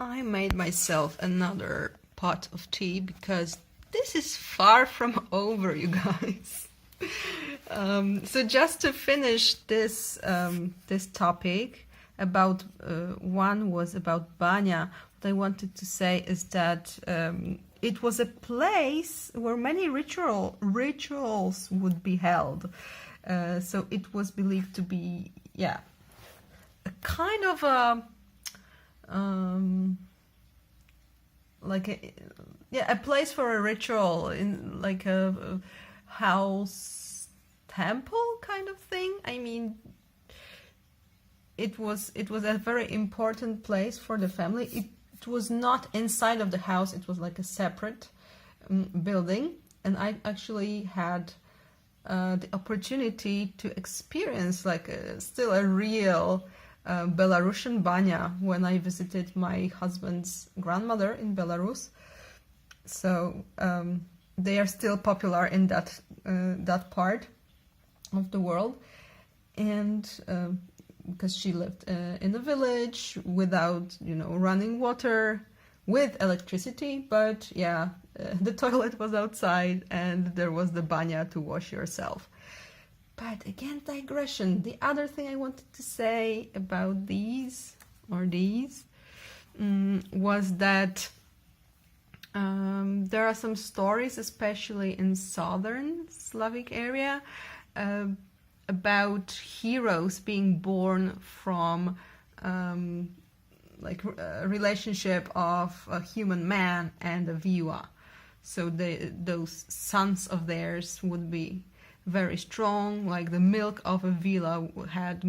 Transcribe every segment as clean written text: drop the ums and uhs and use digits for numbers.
I made myself another pot of tea because this is far from over, you guys. So just to finish this this topic about one was about Banya. What I wanted to say is that it was a place where many rituals would be held. So it was believed to be, yeah, a kind of a like a place for a ritual, in like a house temple kind of thing. I mean, it was a very important place for the family. It was not inside of the house. It was like a separate building, and I actually had the opportunity to experience like still a real Belarusian banya when I visited my husband's grandmother in Belarus. So they are still popular in that part of the world, and because she lived in a village without, you know, running water, with electricity, but yeah, the toilet was outside and there was the banya to wash yourself. But again, digression. The other thing I wanted to say about these was that there are some stories, especially in southern Slavic area, about heroes being born from like a relationship of a human man and a viua. So those sons of theirs would be very strong, like the milk of a villa had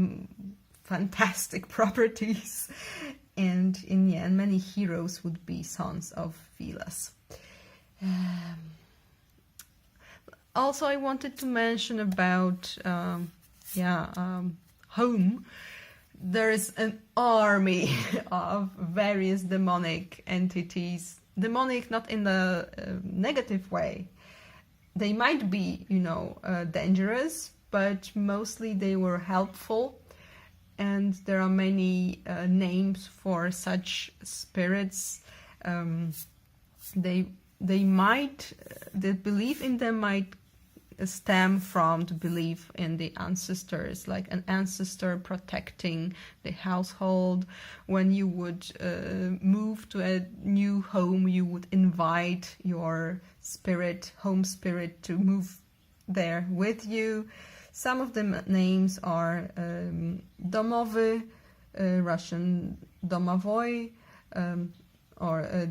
fantastic properties, and in the end many heroes would be sons of villas. Also, I wanted to mention about home. There is an army of various demonic entities. Demonic not in the negative way. They might be, you know, dangerous, but mostly they were helpful. And there are many names for such spirits. The belief in them might stem from the belief in the ancestors, like an ancestor protecting the household. When you would move to a new home, you would invite your home spirit to move there with you. Some of the names are domowy, Russian domowoi, or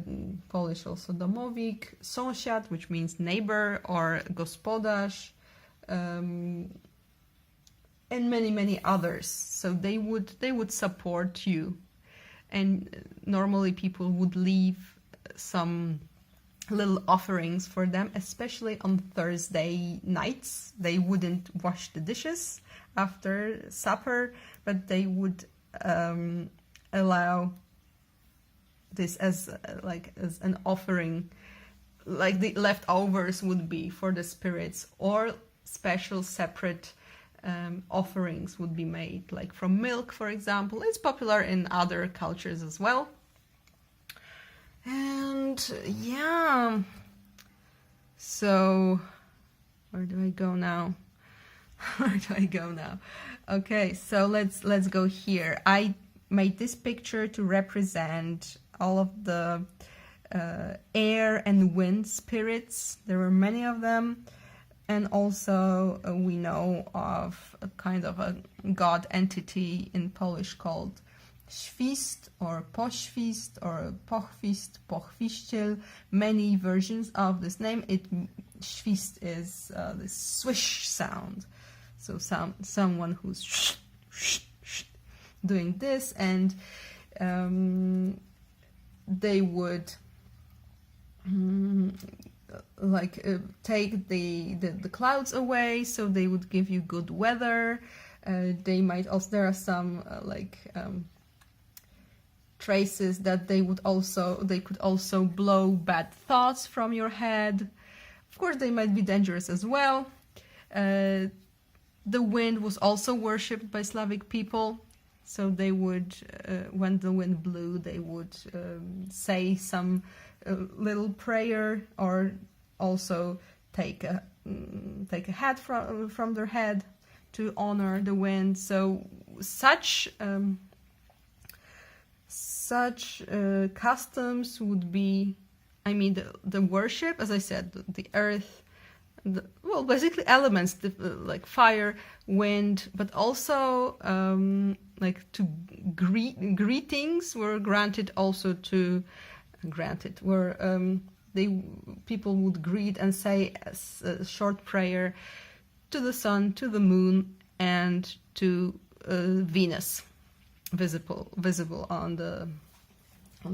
Polish also domowik, sąsiad, which means neighbor, or gospodarz, and many others. So they would support you, and normally people would leave some little offerings for them, especially on Thursday nights. They wouldn't wash the dishes after supper, but they would allow this as an offering, like the leftovers would be for the spirits, or special separate offerings would be made, like from milk, for example. It's popular in other cultures as well. And yeah, so where do I go now? Okay, so let's go here. I made this picture to represent all of the air and wind spirits. There were many of them, and also we know of a kind of a god entity in Polish called Świst or Poświst or Pochwist, Pochwiściel. Many versions of this name. Świst is this swish sound, so someone who's doing this, and they would take the clouds away, so they would give you good weather. They might also, there are some traces that they could also blow bad thoughts from your head. Of course, they might be dangerous as well. The wind was also worshipped by Slavic people. So they would, when the wind blew, they would say some little prayer, or also take a hat from their head to honor the wind. So such customs would be, I mean, the worship, as I said, the earth, well, basically elements like fire, wind, but also like to greetings were granted also to people would greet and say a short prayer to the sun, to the moon, and to Venus, visible on the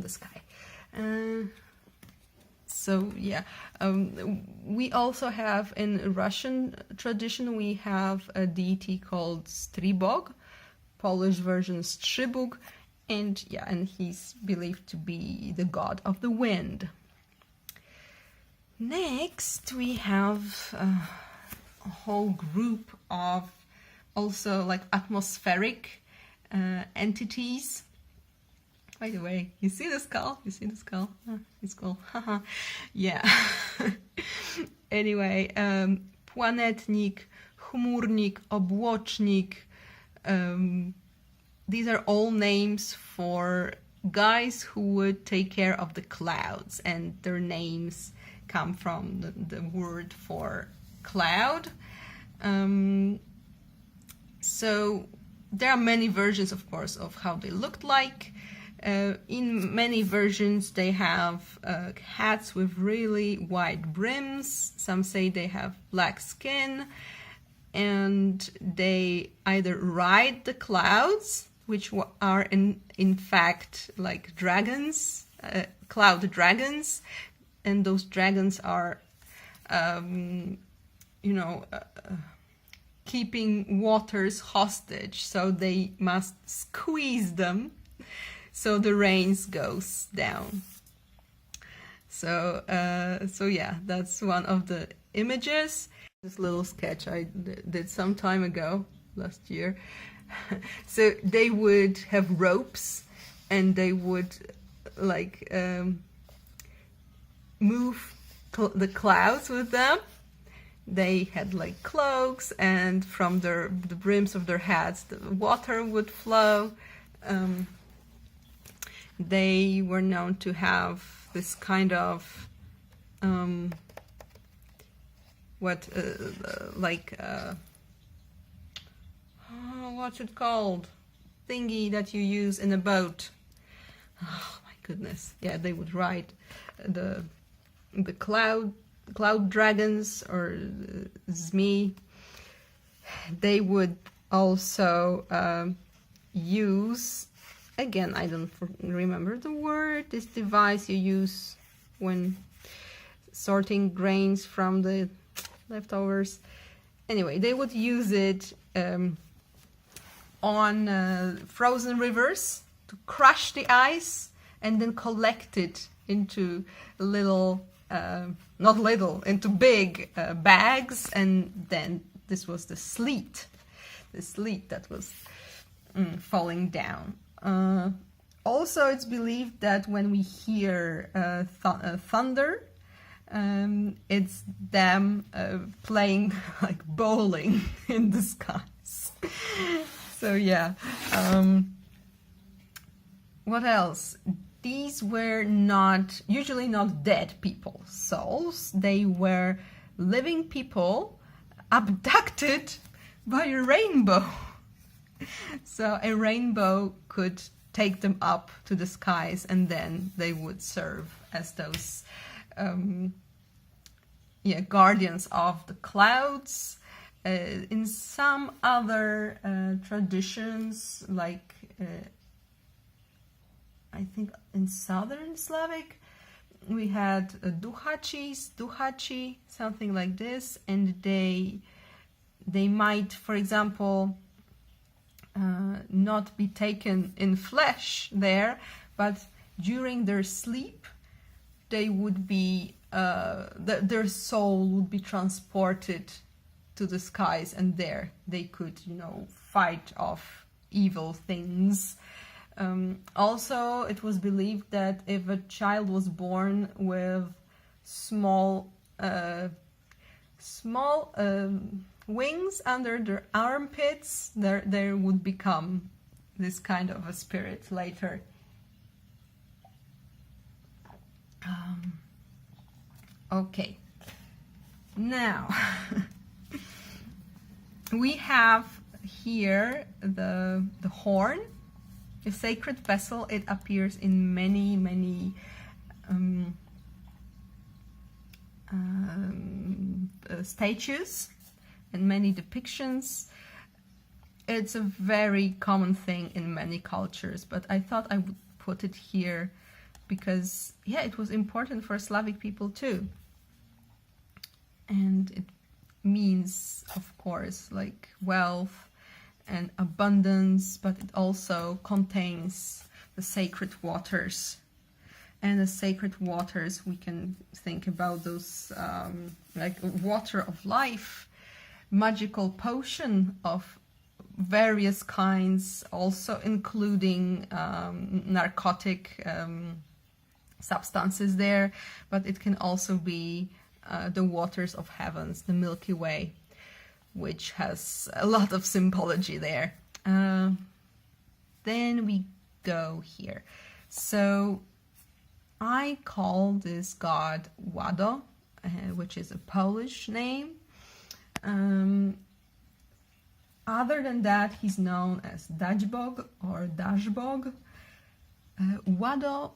sky. So yeah, we also have in Russian tradition, we have a deity called Stribog, Polish version Strzybóg, and he's believed to be the god of the wind. Next, we have a whole group of also like atmospheric entities. By the way, you see the skull? You see the skull? It's cool. Yeah. Anyway, Planetnik, Chmurnik, Obłocznik. These are all names for guys who would take care of the clouds, and their names come from the word for cloud. So there are many versions, of course, of how they looked like. In many versions, they have hats with really wide brims. Some say they have black skin, and they either ride the clouds, which are in fact like dragons, cloud dragons, and those dragons are, keeping waters hostage, so they must squeeze them so the rains goes down. So yeah, that's one of the images. This little sketch I did some time ago, last year. So they would have ropes, and they would like move the clouds with them. They had like cloaks, and from the brims of their hats, the water would flow. They were known to have this kind of what's it called? Thingy that you use in a boat. Oh my goodness! Yeah, they would ride the cloud dragons or zmi. They would also use, again, I don't remember the word, this device you use when sorting grains from the leftovers. Anyway, they would use it on frozen rivers to crush the ice and then collect it into little, into big bags, and then this was the sleet that was falling down. Also, it's believed that when we hear thunder, it's them playing like bowling in the skies. So yeah. What else? These were usually not dead people's souls. They were living people abducted by a rainbow. So a rainbow could take them up to the skies, and then they would serve as those guardians of the clouds. In some other traditions, like I think in southern Slavic, we had duhachi, something like this, and they might, for example, not be taken in flesh there, but during their sleep, they would be their soul would be transported to the skies, and there they could, fight off evil things. Also, it was believed that if a child was born with small wings under their armpits, there would become this kind of a spirit later. Okay, now we have here the horn, a sacred vessel. It appears in many statues and many depictions. It's a very common thing in many cultures, but I thought I would put it here because, yeah, it was important for Slavic people too. And it means, of course, like wealth and abundance, but it also contains the sacred waters. And the sacred waters, we can think about those like water of life, magical potion of various kinds, also including narcotic substances there, but it can also be the waters of heavens, the Milky Way, which has a lot of symbology there. Then we go here. So I call this god Wado, which is a Polish name. Other than that, he's known as Dajbog or Dashbog. Wado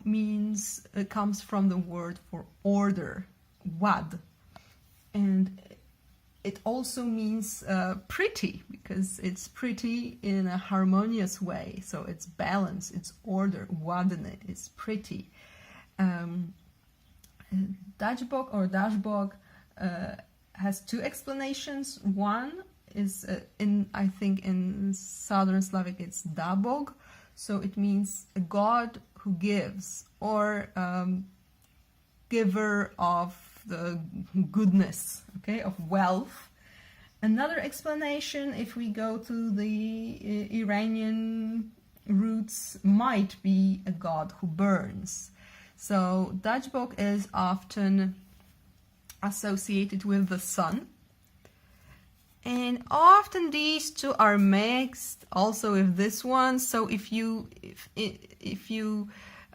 comes from the word for order, wad, and it also means pretty, because it's pretty in a harmonious way. So it's balance, it's order. Ładny is pretty. Dajbog or Dashbog has two explanations. One is I think in Southern Slavic it's Dabog, so it means a god who gives, or giver of the goodness, okay, of wealth. Another explanation, if we go to the Iranian roots, might be a god who burns. So Dajbog is often associated with the sun, and often these two are mixed also with this one. So if you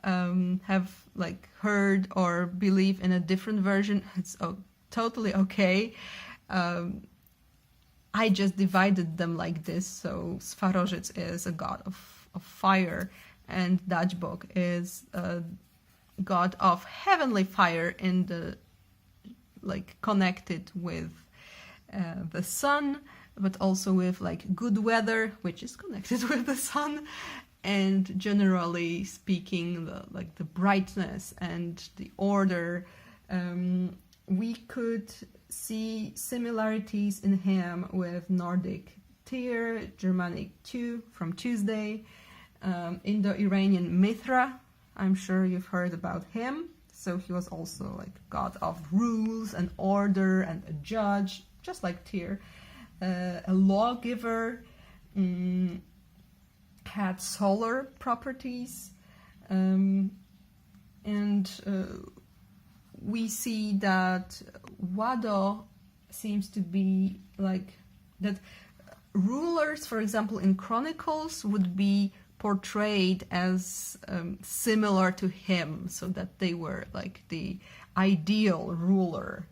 have like heard or believe in a different version, it's totally okay. I just divided them like this. So Swarożyc is a god of fire, and Dajbog is a god of heavenly fire, in the like connected with the sun, but also with like good weather, which is connected with the sun, and generally speaking, the brightness and the order. We could see similarities in him with Nordic Tyr, Germanic Tu from Tuesday, Indo-Iranian Mithra. I'm sure you've heard about him. So he was also like god of rules and order and a judge, just like Tyr. A lawgiver, had solar properties, and we see that Wado seems to be like that. Rulers, for example, in Chronicles would be portrayed as similar to him, so that they were like the ideal ruler.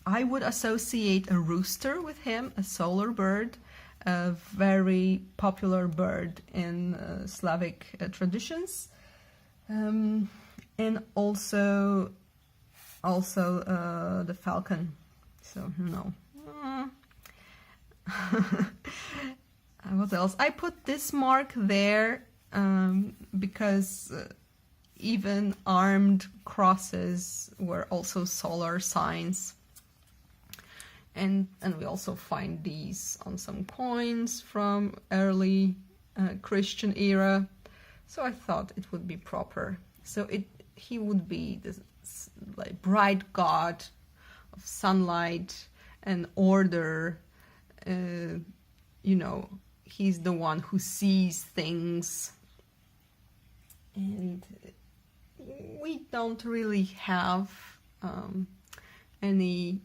I would associate a rooster with him, a solar bird, a very popular bird in Slavic traditions, and also the falcon. So no. What else? I put this mark there because even armed crosses were also solar signs. And we also find these on some coins from early Christian era. So I thought it would be proper. So he would be this like bright god of sunlight and order. he's the one who sees things. And we don't really have any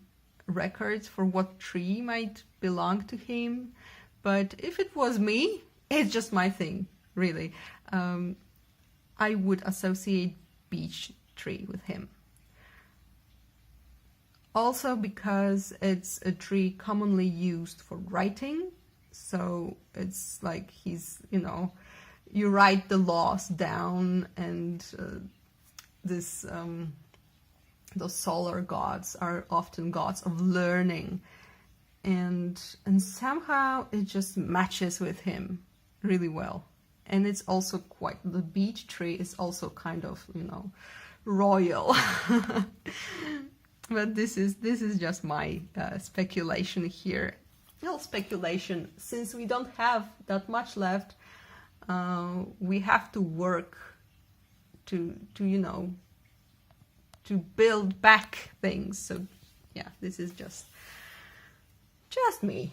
records for what tree might belong to him. But if it was me, it's just my thing, really. I would associate beech tree with him. Also because it's a tree commonly used for writing. So it's like he's, you know, you write the laws down, and those solar gods are often gods of learning, and somehow it just matches with him really well. And it's also quite, the beech tree is also kind of, you know, royal. But this is just my speculation here. Well, speculation, since we don't have that much left. We have to work to you know, to build back things. So yeah, this is just me.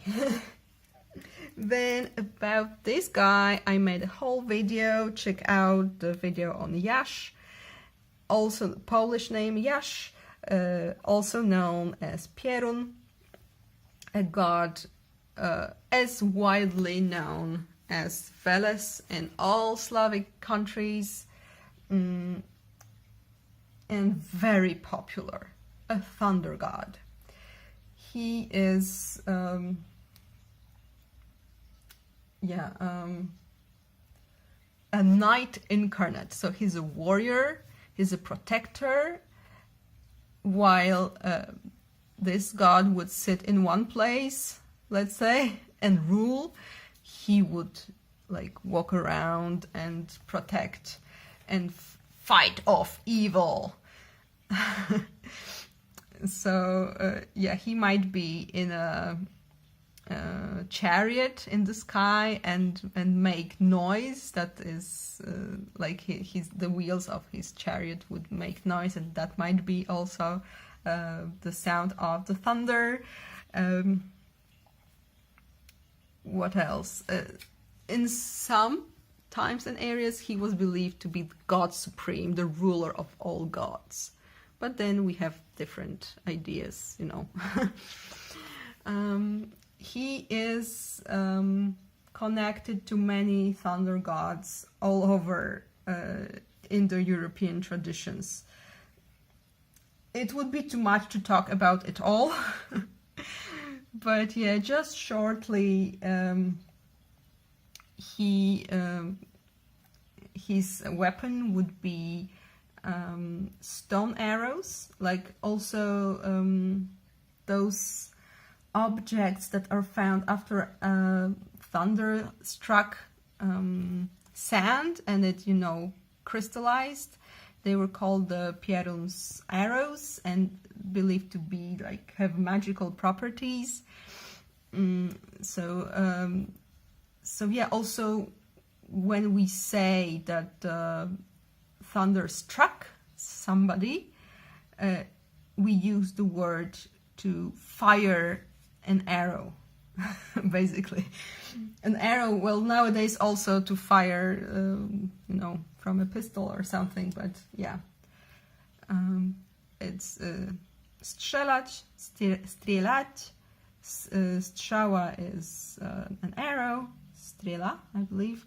Then about this guy, I made a whole video. Check out the video on Yash, also the Polish name Yash, also known as Pierun, a god as widely known as Veles in all Slavic countries, and very popular, a thunder god. He is a knight incarnate, so he's a warrior, he's a protector, while this god would sit in one place, let's say, and rule. He would like walk around and protect and fight off evil. So yeah, he might be in a chariot in the sky and make noise that is like the wheels of his chariot would make noise, and that might be also the sound of the thunder. What else? In some times and areas, he was believed to be the God Supreme, the ruler of all gods. But then we have different ideas, you know. He is connected to many thunder gods all over Indo-European traditions. It would be too much to talk about it all. But yeah, just shortly, his weapon would be stone arrows, like also those objects that are found after thunder-struck sand and it, you know, crystallized. They were called the Pierun's arrows and believed to be like have magical properties. So yeah, also when we say that thunder struck somebody, we use the word to fire an arrow, basically. An arrow, well, nowadays also to fire, you know, from a pistol or something, but yeah. It's strzelać, strzelać. Strzała is an arrow, strela, I believe.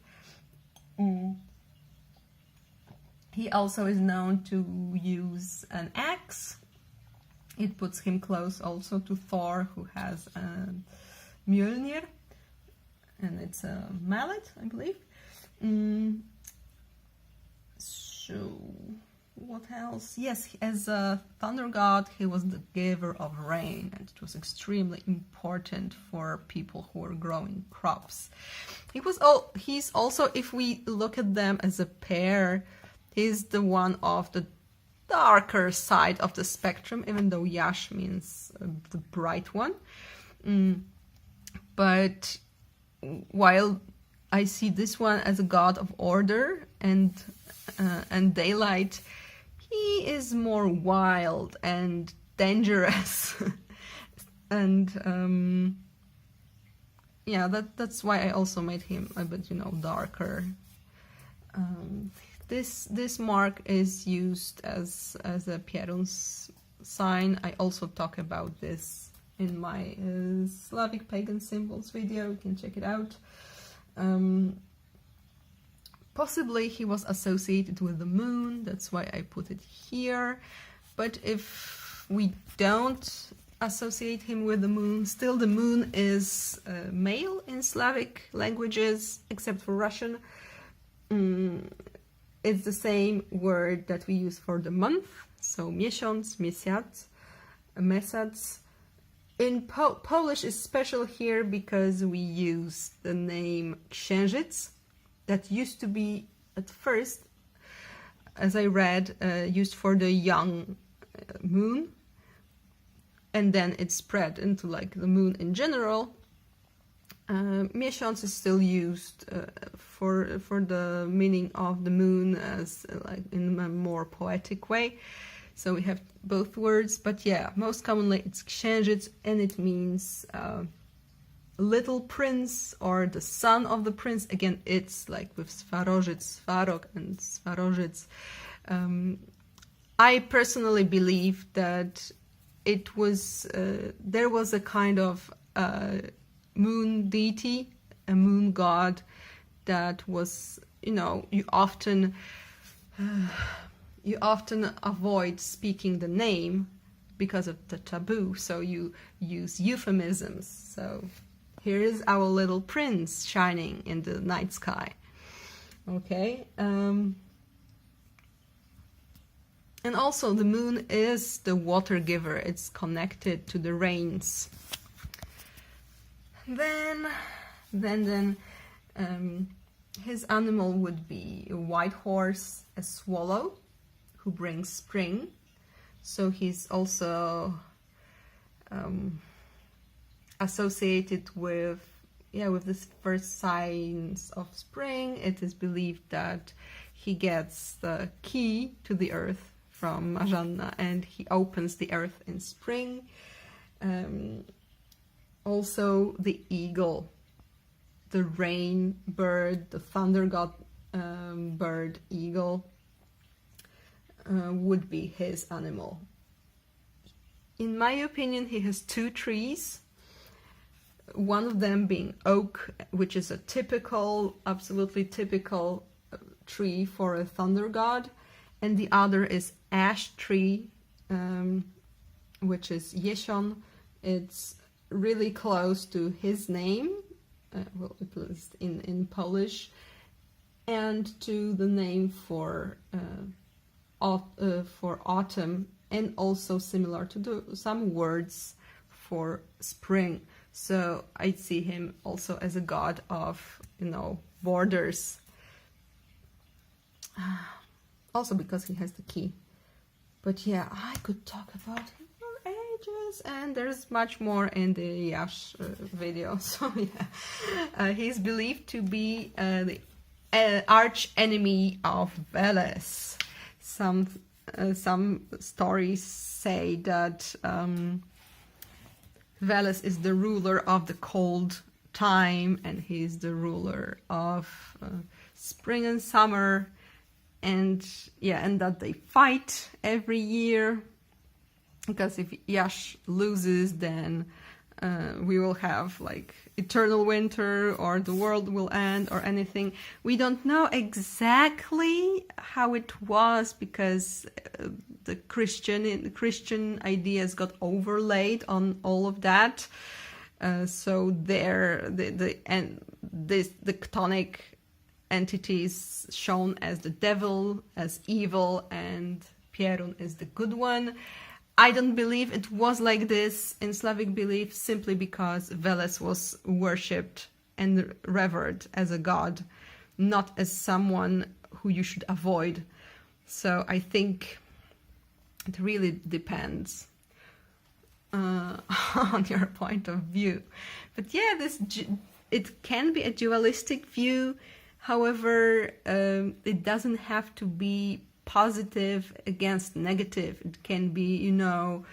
He also is known to use an axe. It puts him close also to Thor, who has a Mjolnir, and it's a mallet, I believe. So, what else? Yes, as a thunder god, he was the giver of rain, and it was extremely important for people who were growing crops. He's also, if we look at them as a pair, he's the one of the darker side of the spectrum, even though Yash means the bright one. But while I see this one as a god of order and daylight, he is more wild and dangerous. And yeah, that's why I also made him a bit, you know, darker. This mark is used as a Pierun's sign. I also talk about this in my Slavic pagan symbols video. You can check it out. Possibly he was associated with the moon. That's why I put it here. But if we don't associate him with the moon, still the moon is male in Slavic languages, except for Russian. It's the same word that we use for the month, so miesiąc, miesiąc, mesac. In Polish is special here because we use the name księżyc, that used to be at first, as I read, used for the young moon, and then it spread into like the moon in general. Miesiąc is still used for the meaning of the moon as like in a more poetic way. So we have both words, but yeah, most commonly it's księżyc, and it means little prince or the son of the prince. Again, it's like with Swarożyc, Swarok and Swarożyc. I personally believe that it was there was a kind of moon deity, a moon god that was, you know, you often avoid speaking the name because of the taboo, so you use euphemisms. So here is our little prince shining in the night sky. Okay. And also the moon is the water giver. It's connected to the rains. Then his animal would be a white horse, a swallow, who brings spring. So he's also associated with the first signs of spring. It is believed that he gets the key to the earth from Marzanna, and he opens the earth in spring. Also the eagle, the rain bird, the thunder god bird, eagle, would be his animal. In my opinion, he has two trees, one of them being oak, which is a typical, absolutely typical tree for a thunder god, and the other is ash tree, which is Jesion. It's really close to his name, well, at least in Polish, and to the name for autumn, and also similar to some words for spring. So I see him also as a god of, you know, borders. Also because he has the key. But yeah, I could talk about him for ages, and there's much more in the Yash video. So yeah, he's believed to be the arch enemy of Veles. Some stories say that Veles is the ruler of the cold time, and he's the ruler of spring and summer, and yeah, and that they fight every year, because if Yash loses, then we will have like eternal winter, or the world will end, or anything. We don't know exactly how it was, because the Christian ideas got overlaid on all of that. So there, the chthonic entities shown as the devil, as evil, and Pierun is the good one. I don't believe it was like this in Slavic belief, simply because Veles was worshipped and revered as a god, not as someone who you should avoid. So I think it really depends on your point of view. But yeah, it can be a dualistic view. However, it doesn't have to be positive against negative. It can be, you know,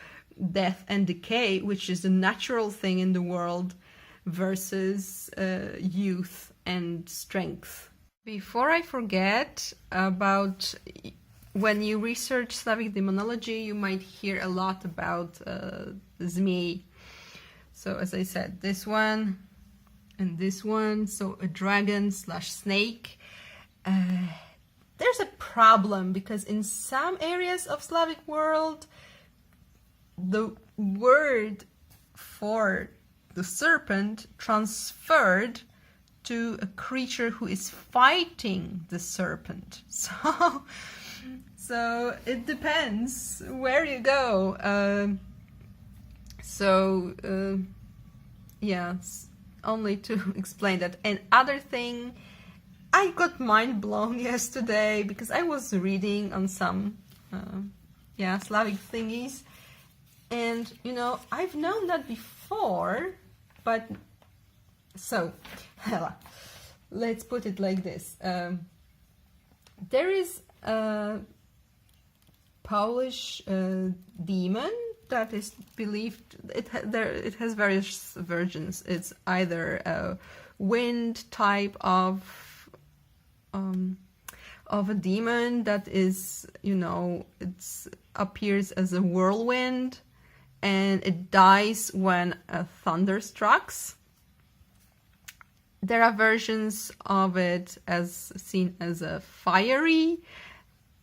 death and decay, which is a natural thing in the world. versus youth and strength. Before I forget about, when you research Slavic demonology, you might hear a lot about Zmei. So as I said, this one and this one, so a dragon / snake. There's a problem because in some areas of Slavic world, the word for the serpent transferred to a creature who is fighting the serpent. So it depends where you go. Yeah, only to explain that. And other thing, I got mind blown yesterday because I was reading on some Slavic thingies, and I've known that before, but so let's put it like this. There is a Polish demon that is believed, it has various versions. It's either a wind type of a demon that is, it appears as a whirlwind, and it dies when a thunder strikes. There are versions of it as seen as a fiery,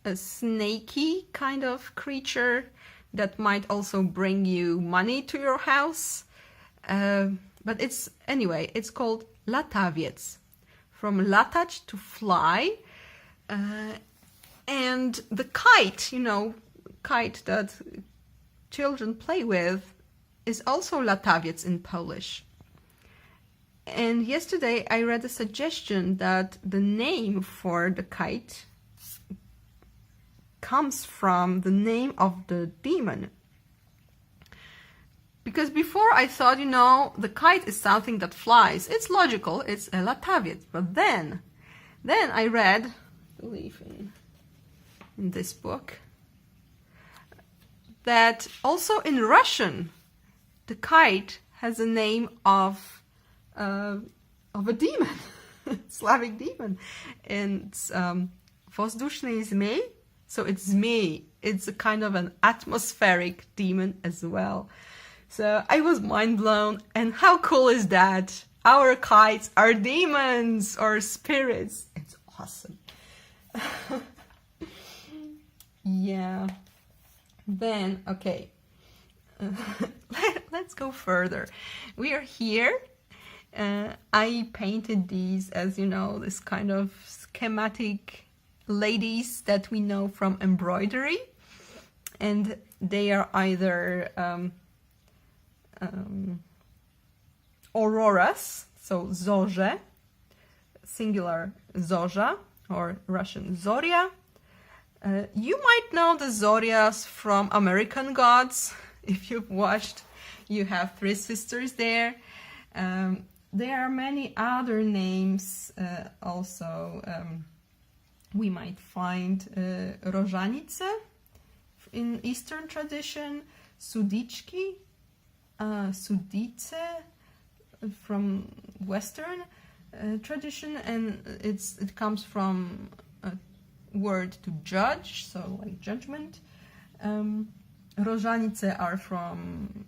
a snaky kind of creature that might also bring you money to your house. But it's called latawiec, from latać, to fly. And the kite, kite that children play with, is also latawiec in Polish. And yesterday I read a suggestion that the name for the kite comes from the name of the demon. Because before I thought, the kite is something that flies. It's logical, it's a latawiec. But then I read, I believe in this book, that also in Russian, the kite has a name of a demon, Slavic demon, and it's Воздушный змей. So it's zmei. It's a kind of an atmospheric demon as well. So I was mind blown. And how cool is that? Our kites are demons or spirits. It's awesome. Yeah. Then, okay. Let's go further. We are here. I painted these as, this kind of schematic ladies that we know from embroidery, and they are either auroras, so zorze, singular zorza, or Russian zoria. You might know the zorias from American Gods. If you've watched, you have three sisters there. There are many other names also. We might find Różanice in Eastern tradition, Sudiczki, Sudice from Western tradition, and it comes from a word to judge, so like judgment. Różanice are from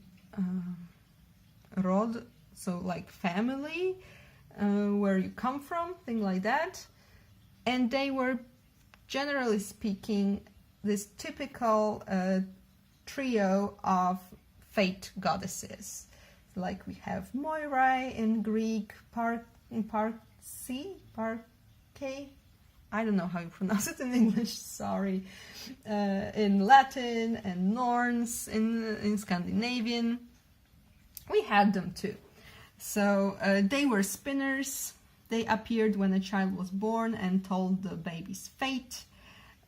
rod, so like family, where you come from, thing like that. And they were, generally speaking, this typical trio of fate goddesses. Like we have Moirae in Greek, Parke, I don't know how you pronounce it in English, sorry, in Latin, and Norns in Scandinavian. We had them too. So they were spinners. They appeared when a child was born and told the baby's fate.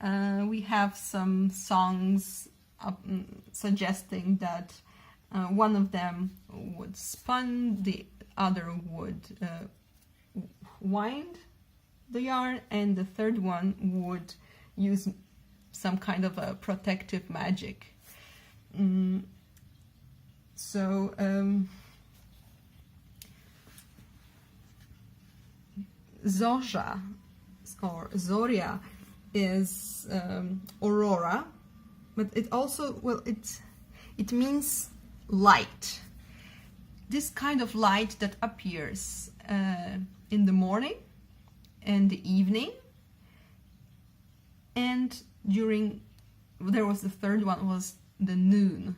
We have some songs suggesting that one of them would spin, the other would wind the yarn, and the third one would use some kind of a protective magic. Zorza or Zoria is aurora, but it also, well, it means light. This kind of light that appears in the morning and the evening, and there was the third one, was the noon.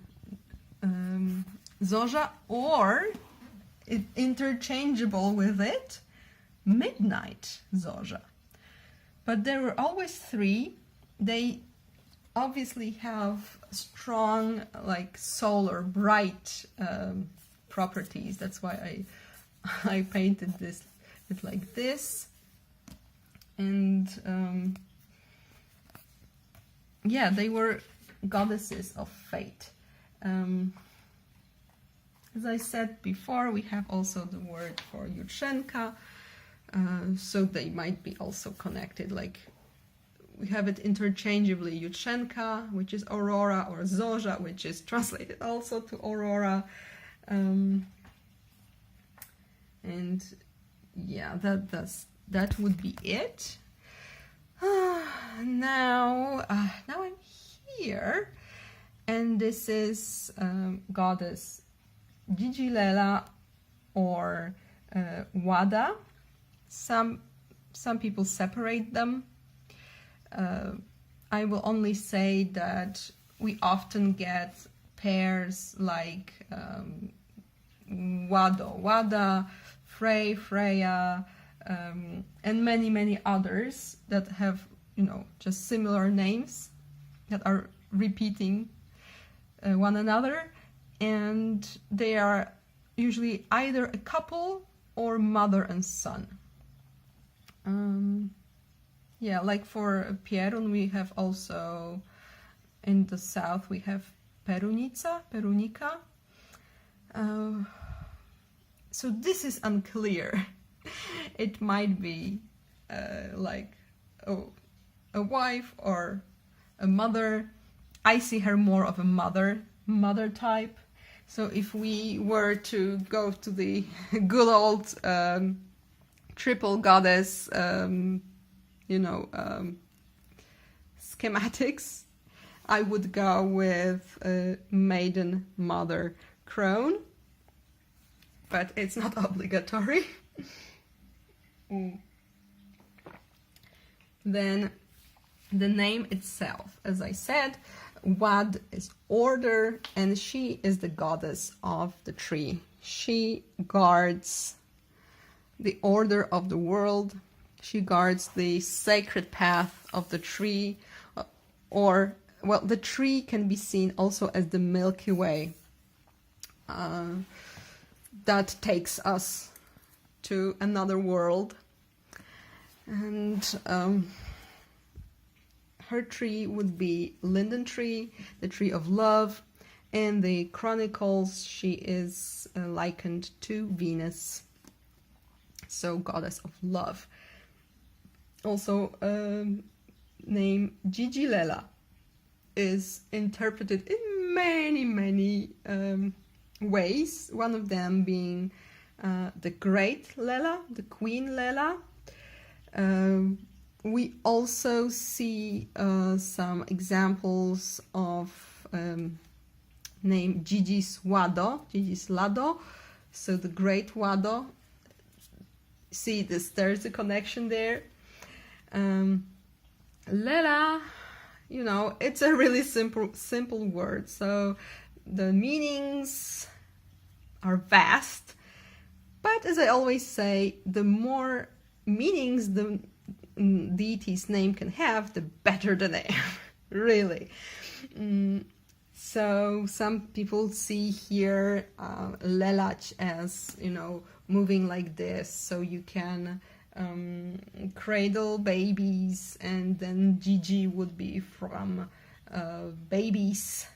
Zorza, or interchangeable with it, midnight Zorza. But there were always three. They obviously have strong, like solar, bright properties. That's why I painted it like this. And yeah, they were goddesses of fate. As I said before, we have also the word for Yutrzenka, so they might be also connected. Like, we have it interchangeably, Yutrzenka, which is aurora, or Zorza, which is translated also to aurora. And yeah, that would be it. Now I'm here, and this is goddess Gigilela or Wada. Some people separate them. I will only say that we often get pairs like Wada, Freya, and many others that have, just similar names that are repeating one another, and they are usually either a couple or mother and son. Yeah, like for Pierun, we have also, in the south, we have Perunica. So this is unclear. It might be like a wife or a mother. I see her more of a mother type. So if we were to go to the good old triple goddess, schematics, I would go with maiden, mother, crone, but it's not obligatory. Then the name itself, as I said, Wad is order, and she is the goddess of the tree. She guards the order of the world. She guards the sacred path of the tree, or, well, the tree can be seen also as the Milky Way that takes us to another world. And her tree would be linden tree, the tree of love. In the chronicles, she is likened to Venus, so goddess of love. Also, name Gigilela is interpreted in many ways. One of them being the great Lela, the Queen Lela. We also see some examples of name Gigi's Lado, so the great Wado. See this, there's a connection there. Lela, it's a really simple word, so the meanings are vast, but as I always say, the more meanings the deity's name can have, the better the name. Really. So some people see here Lelach as, moving like this, so you can cradle babies, and then Gigi would be from babies,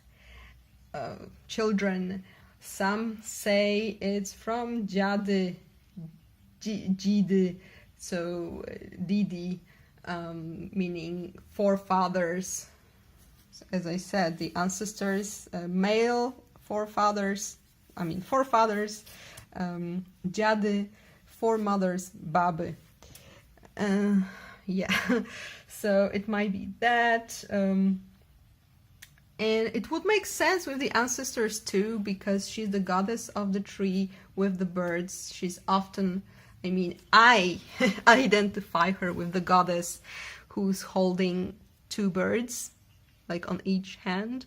children. Some say it's from Jady, Jidy, so Didi, meaning forefathers. So, as I said, the ancestors, male forefathers, Jady, foremothers, baby. Yeah, so it might be that. And it would make sense with the ancestors too, because she's the goddess of the tree with the birds. She's often, I mean, I identify her with the goddess who's holding two birds, like on each hand.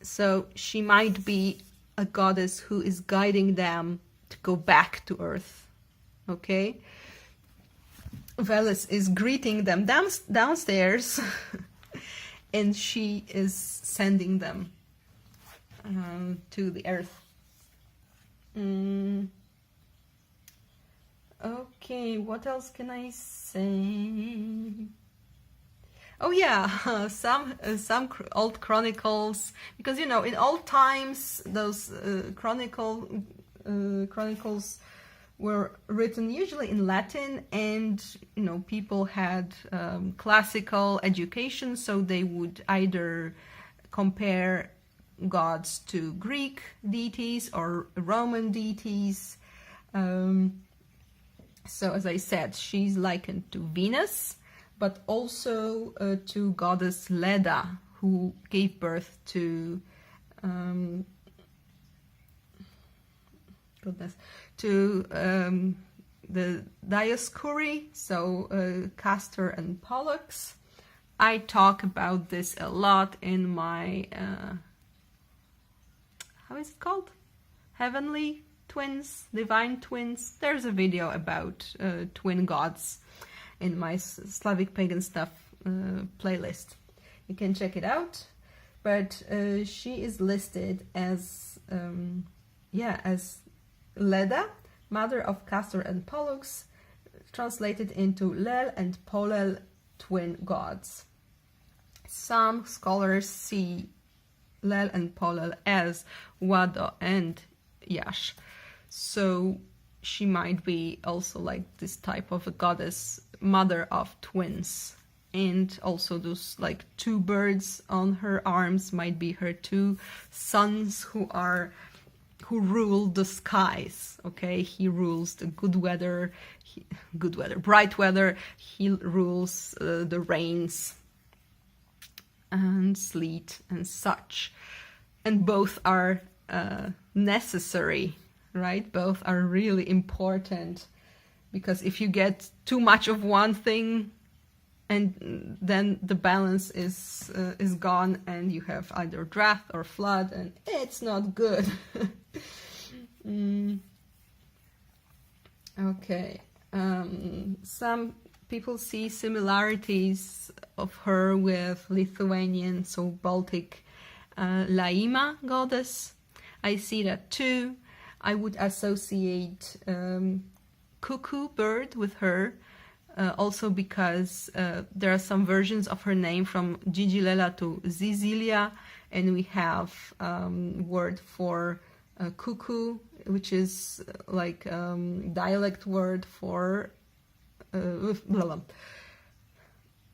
So she might be a goddess who is guiding them to go back to Earth, okay? Veles is greeting them downstairs and she is sending them to the Earth. Okay, what else can I say? Oh yeah, some old chronicles, because you know in old times those chronicles were written usually in Latin, and you know people had classical education, so they would either compare gods to Greek deities or Roman deities. So as I said, she's likened to Venus, but also to goddess Leda, who gave birth to the Dioscuri, so Castor and Pollux. I talk about this a lot in my how is it called? Heavenly Twins, Divine Twins. There's a video about twin gods in my Slavic pagan stuff playlist. You can check it out. But she is listed as as Leda, mother of Castor and Pollux, translated into Lel and Polel, twin gods. Some scholars see Lel and Polel as Wado and Yash. So she might be also like this type of a goddess, mother of twins. And also those like two birds on her arms might be her two sons who rule the skies. Okay, he rules the good weather, bright weather. He rules the rains and sleet and such. And both are necessary, right? Both are really important, because if you get too much of one thing, and then the balance is gone, and you have either drought or flood, and it's not good. Okay. Some people see similarities of her with Lithuanian, so Baltic Laima goddess. I see that too. I would associate cuckoo bird with her. Also because there are some versions of her name from Gigilela to Zizilia, and we have word for cuckoo, which is like dialect word for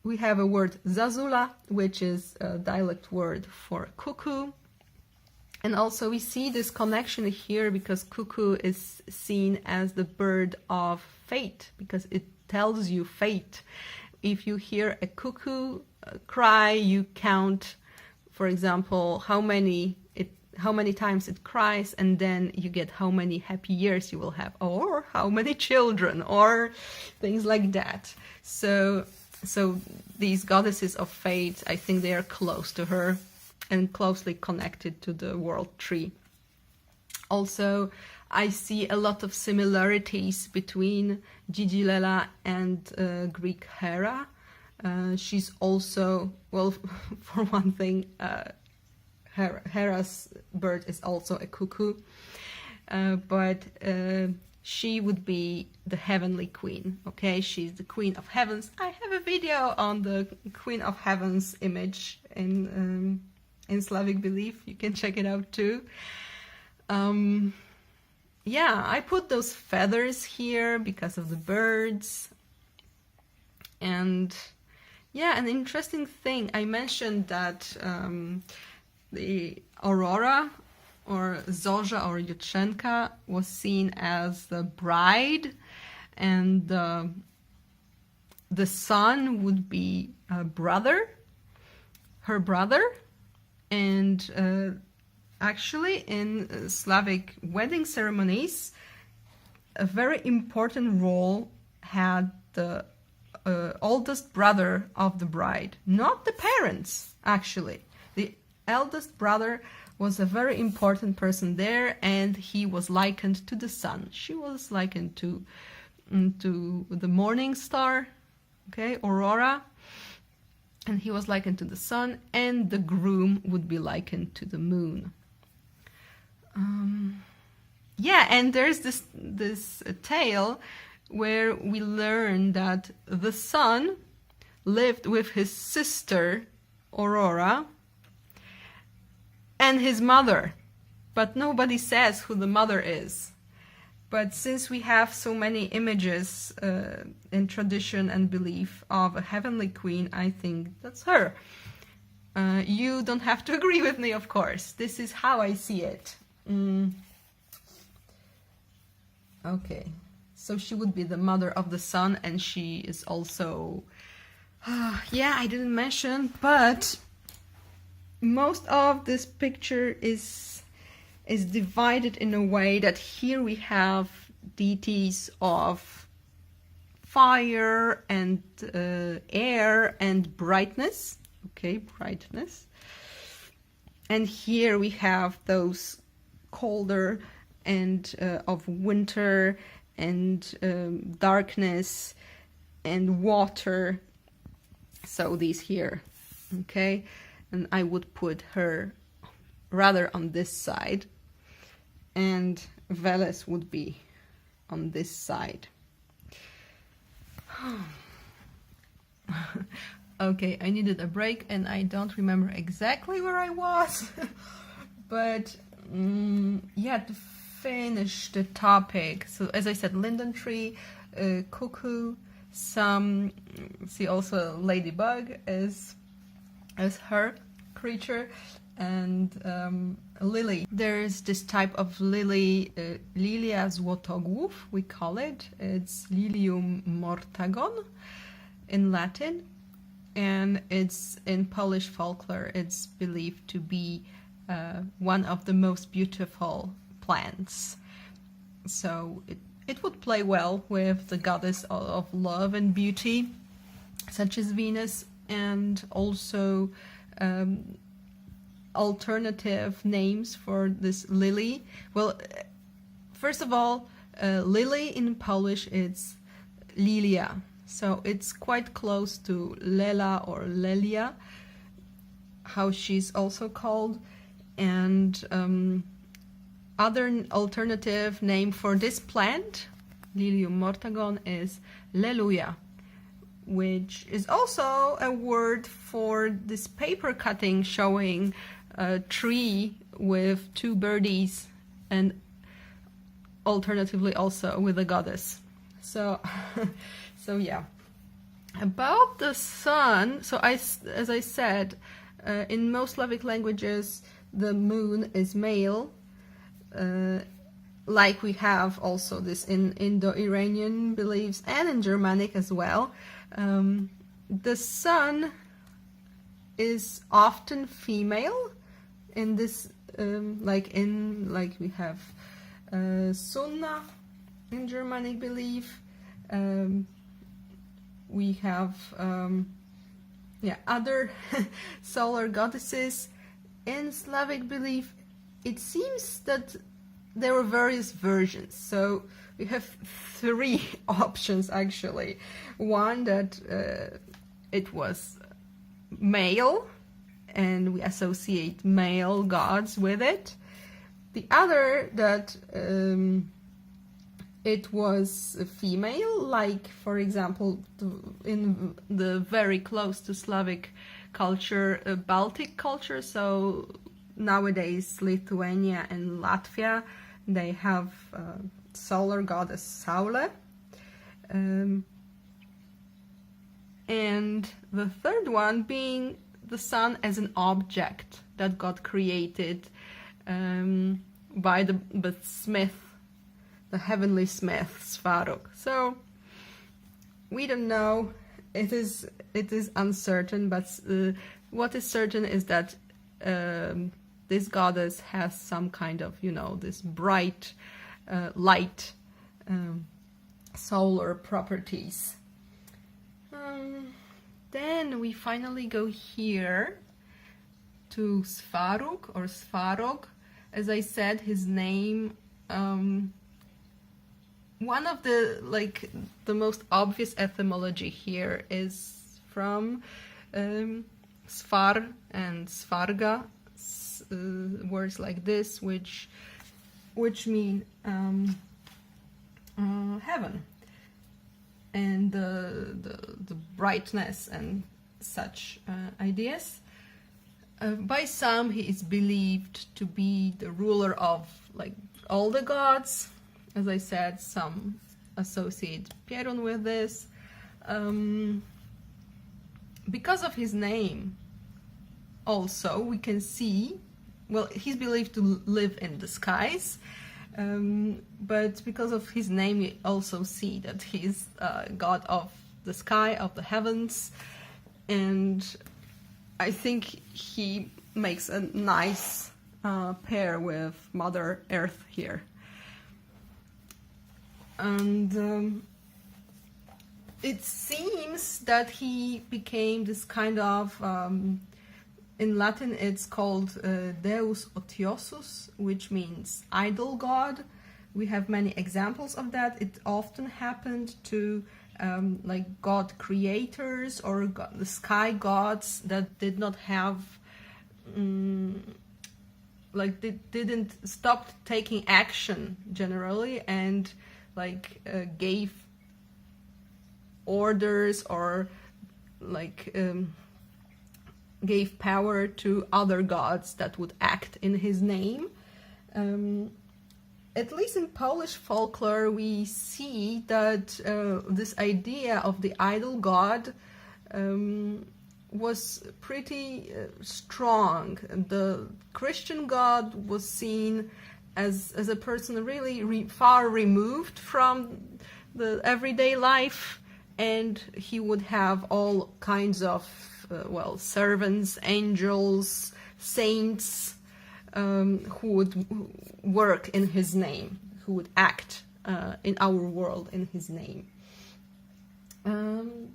we have a word Zazula, which is a dialect word for cuckoo. And also we see this connection here because cuckoo is seen as the bird of fate, because it tells you fate. If you hear a cuckoo cry, you count, for example, how many times it cries, and then you get how many happy years you will have, or how many children, or things like that. So these goddesses of fate, I think they are close to her and closely connected to the world tree. Also, I see a lot of similarities between Gigilela and Greek Hera. She's also, well, for one thing, Hera's bird is also a cuckoo, but she would be the heavenly queen. Okay, she's the queen of heavens. I have a video on the queen of heavens image in Slavic belief. You can check it out too. Yeah, I put those feathers here because of the birds. And yeah, an interesting thing, I mentioned that the Aurora or Zozha or Yutrzenka was seen as the bride and the the son would be a brother, her brother, and actually in Slavic wedding ceremonies, a very important role had the oldest brother of the bride, not the parents, actually. The eldest brother was a very important person there, and he was likened to the sun. She was likened to the morning star, okay, Aurora, and he was likened to the sun, and the groom would be likened to the moon. Yeah, and there's this tale where we learn that the son lived with his sister Aurora and his mother, but nobody says who the mother is. But since we have so many images in tradition and belief of a heavenly queen, I think that's her. You don't have to agree with me, of course. This is how I see it. Okay, so she would be the mother of the sun, and she is also... yeah, I didn't mention, but most of this picture is divided in a way that here we have deities of fire and air and brightness. Okay, brightness. And here we have those colder and of winter and darkness and water. So these here, okay? And I would put her rather on this side, and Veles would be on this side. Okay, I needed a break and I don't remember exactly where I was. But yeah, to finish the topic. So as I said, linden tree, cuckoo, some see also ladybug as her creature, and lily. There's this type of lily, Lilia złotogłów, we call it. It's Lilium mortagon in Latin, and it's in Polish folklore. It's believed to be one of the most beautiful plants. So it would play well with the goddess of love and beauty, such as Venus, and also alternative names for this lily. Well, first of all, lily in Polish it's lilia, so it's quite close to lela or lelia, how she's also called. And other alternative name for this plant, Lilium mortagon, is leluja, which is also a word for this paper cutting showing a tree with two birdies, and alternatively also with a goddess. So so yeah, about the sun. So as I said, in most Slavic languages the moon is male, like we have also this in Indo-Iranian beliefs and in Germanic as well. The sun is often female in this, like we have Sunna in Germanic belief. We have other solar goddesses. In Slavic belief, it seems that there were various versions. So we have three options actually. One that it was male, and we associate male gods with it. The other that it was a female, like for example in the very close to Slavic culture, Baltic culture. So nowadays Lithuania and Latvia, they have solar goddess Saule. And the third one being the sun as an object that got created by the smith, the heavenly smith Svarog. So we don't know it is uncertain, but what is certain is that this goddess has some kind of, you know, this bright light solar properties. Then we finally go here to Svarug or Svarog. As I said, his name, one of the most obvious etymology here is from Svar and Svarga, words like this, which mean heaven, and the brightness and such ideas. By some, he is believed to be the ruler of all the gods. As I said, some associate Perun with this. Because of his name, also, we can see, well, he's believed to live in the skies, but because of his name, we also see that he's god of the sky, of the heavens, and I think he makes a nice pair with Mother Earth here. And it seems that he became this kind of, in Latin it's called Deus Otiosus, which means idol god. We have many examples of that. It often happened to god creators or the sky gods that did not have, they didn't stop taking action generally, and gave orders or gave power to other gods that would act in his name. At least in Polish folklore, we see that this idea of the idol god was pretty strong. The Christian god was seen as a person really far removed from the everyday life, and he would have all kinds of servants, angels, saints, who would work in his name, who would act in our world in his name.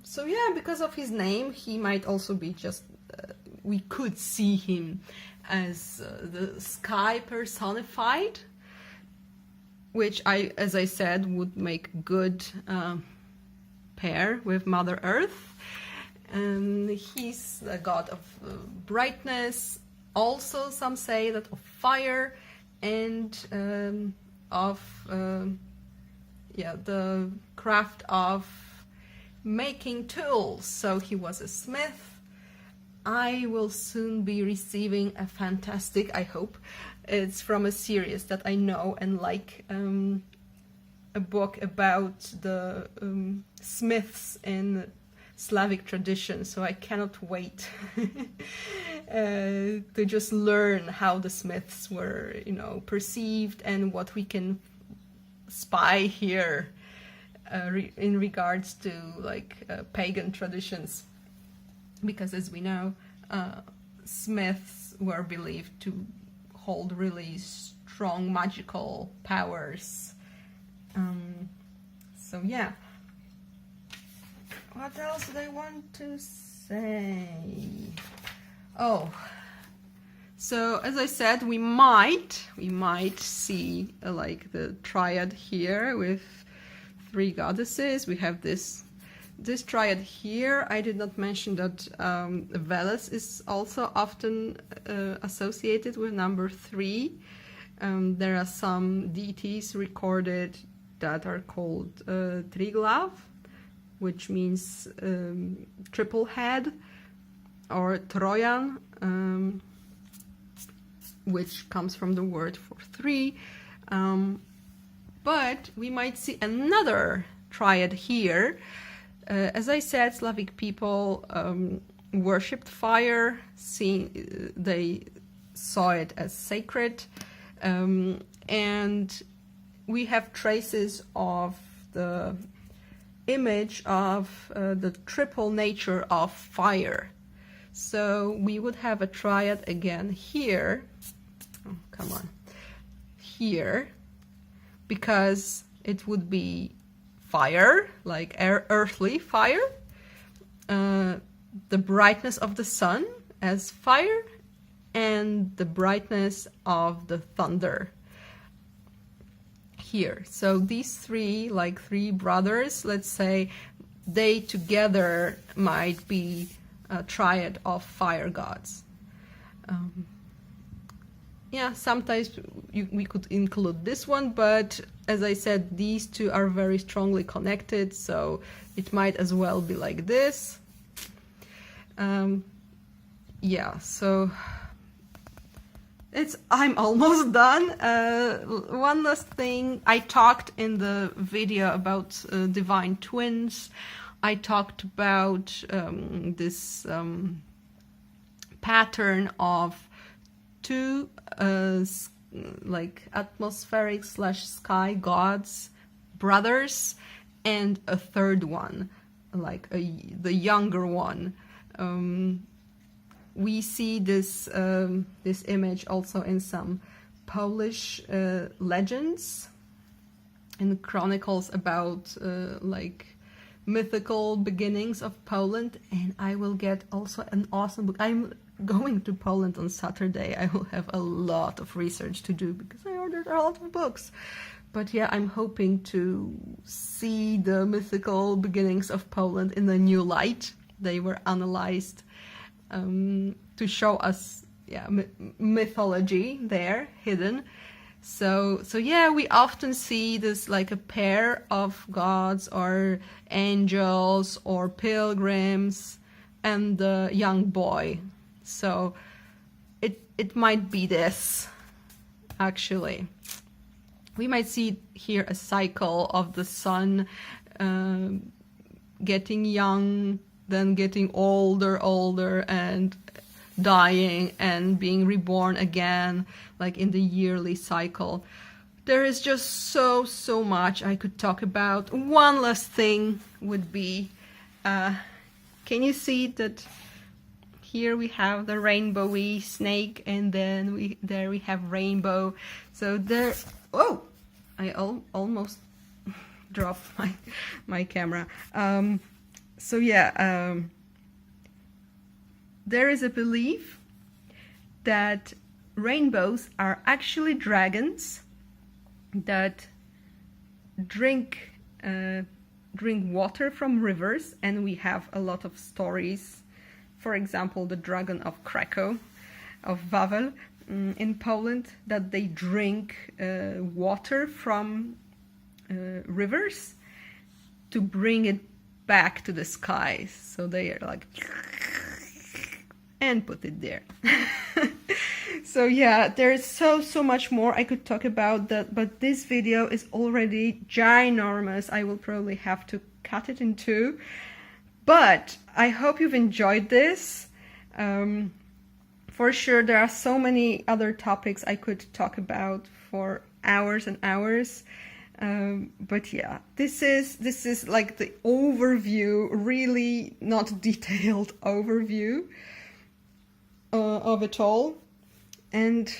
So yeah, because of his name, he might also be just, we could see him as the sky personified, which as I said, would make good pair with Mother Earth. And he's the god of brightness, also some say that of fire, and of the craft of making tools. So he was a smith. I will soon be receiving a fantastic, I hope, it's from a series that I know and like, a book about the smiths in Slavic tradition, so I cannot wait to just learn how the smiths were, perceived, and what we can spy here in regards to pagan traditions. Because as we know, smiths were believed to hold really strong magical powers. So yeah. What else did I want to say? Oh, so as I said, we might see the triad here with 3 goddesses. We have this triad here. I did not mention that Veles is also often associated with number 3. There are some deities recorded that are called Triglav, which means triple head, or Trojan, which comes from the word for 3. But we might see another triad here. As I said, Slavic people worshipped fire. They saw it as sacred, and we have traces of the image of the triple nature of fire. So we would have a triad again here. Oh, come on. Here, because it would be fire, like earthly fire, the brightness of the sun as fire, and the brightness of the thunder here. So these three, like three brothers, let's say, they together might be a triad of fire gods. Yeah, sometimes we could include this one, but as I said, these two are very strongly connected, so it might as well be like this. Yeah, so I'm almost done. One last thing, I talked in the video about divine twins. I talked about this pattern of two like atmospheric / sky gods, brothers, and a third one, like the younger one. We see this this image also in some Polish legends and chronicles about like mythical beginnings of Poland, and I will get also an awesome book. I'm going to Poland on Saturday. I will have a lot of research to do because I ordered a lot of books. But yeah, I'm hoping to see the mythical beginnings of Poland in a new light. They were analyzed to show us, yeah, mythology there hidden. So yeah, we often see this like a pair of gods or angels or pilgrims and the young boy. So it might be this, actually. We might see here a cycle of the sun getting young, then getting older, and dying and being reborn again, like in the yearly cycle. There is just so much I could talk about. One last thing would be, can you see that here we have the rainbowy snake, and then we have rainbow. So there, oh, I almost dropped my camera. So yeah, there is a belief that rainbows are actually dragons that drink water from rivers, and we have a lot of stories. For example, the dragon of Krakow, of Wawel in Poland, that they drink water from rivers to bring it back to the sky. So they are like, and put it there. So yeah, there is so much more I could talk about that, but this video is already ginormous. I will probably have to cut it in two. But I hope you've enjoyed this. For sure, there are so many other topics I could talk about for hours and hours. But yeah, this is like the overview, really not detailed overview of it all. And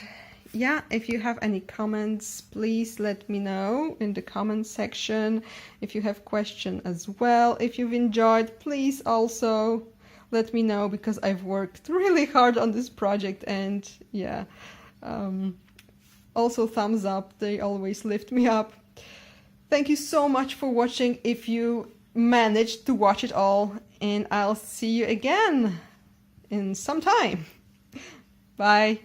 yeah, if you have any comments, please let me know in the comment section. If you have questions as well, if you've enjoyed, please also let me know, because I've worked really hard on this project. And yeah, also thumbs up, they always lift me up. Thank you so much for watching, if you managed to watch it all, and I'll see you again in some time. Bye.